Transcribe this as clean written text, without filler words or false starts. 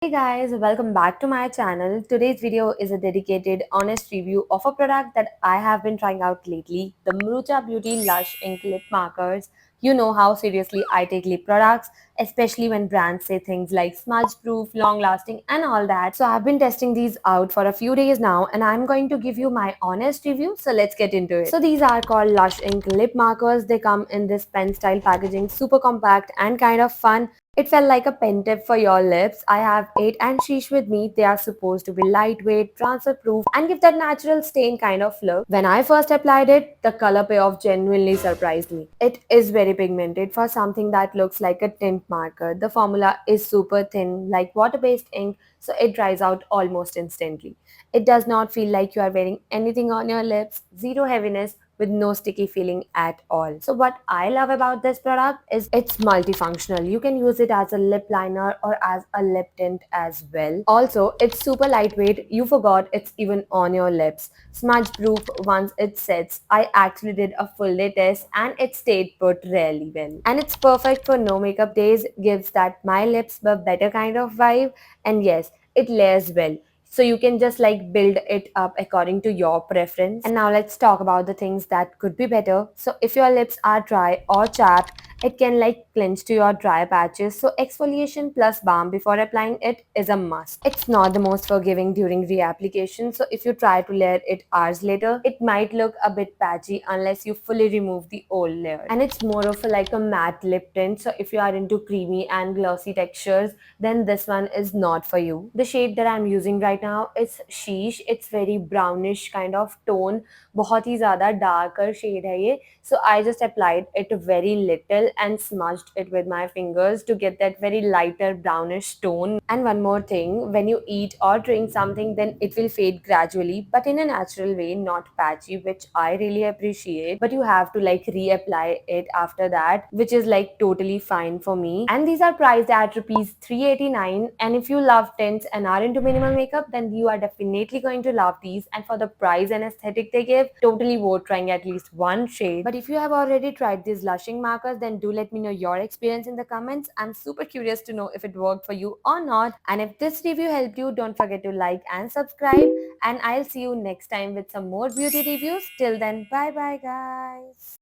Hey guys, welcome back to my channel. Today's video is a dedicated, honest review of a product that I have been trying out lately, the Murucha Beauty Lush Ink Lip Markers. You know how seriously I take lip products, especially when brands say things like smudge proof, long lasting, and all that. So I've been testing these out for a few days now, and I'm going to give you my honest review. So let's get into it. So these are called Lush Ink Lip Markers. They come in this pen style packaging, super compact and kind of fun. It felt like a pen tip for your lips. I have 8 and Sheesh with me. They are supposed to be lightweight, transfer proof, and give that natural stain kind of look. When I first applied it, the color payoff genuinely surprised me. It is very pigmented for something that looks like a tint marker. The formula is super thin, like water based ink, so it dries out almost instantly. It does not feel like you are wearing anything on your lips, zero heaviness, with no sticky feeling at all. So what I love about this product is it's multifunctional. You can use it as a lip liner or as a lip tint as well. Also, it's super lightweight. You forgot it's even on your lips. Smudge proof once it sets. I actually did a full day test and it stayed put really well. And it's perfect for no makeup days, gives that my lips but better kind of vibe. And yes, it layers well, so you can just like build it up according to your preference. And now let's talk about the things that could be better. So if your lips are dry or chapped, it can like clinch to your dry patches, so exfoliation plus balm before applying it is a must. It's not the most forgiving during reapplication, so if you try to layer it hours later, it might look a bit patchy unless you fully remove the old layer. And it's more of a, like a matte lip tint, so if you are into creamy and glossy textures, then this one is not for you. The shade that I'm using right now is Sheesh. It's very brownish kind of tone. बहुत ही ज़्यादा darker shade है ये. So I just applied it very little and smudged it with my fingers to get that very lighter brownish tone. And one more thing, when you eat or drink something, then it will fade gradually, but in a natural way, not patchy, which I really appreciate. But you have to like reapply it after that, which is like totally fine for me. And these are priced at rupees 389. And if you love tints and are into minimal makeup, then you are definitely going to love these. And for the price and aesthetic they give, totally worth trying at least one shade. But if you have already tried these lushing markers, then do let me know your experience in the comments. I'm super curious to know if it worked for you or not. And if this review helped you, don't forget to like and subscribe. And I'll see you next time with some more beauty reviews. Till then, bye bye guys.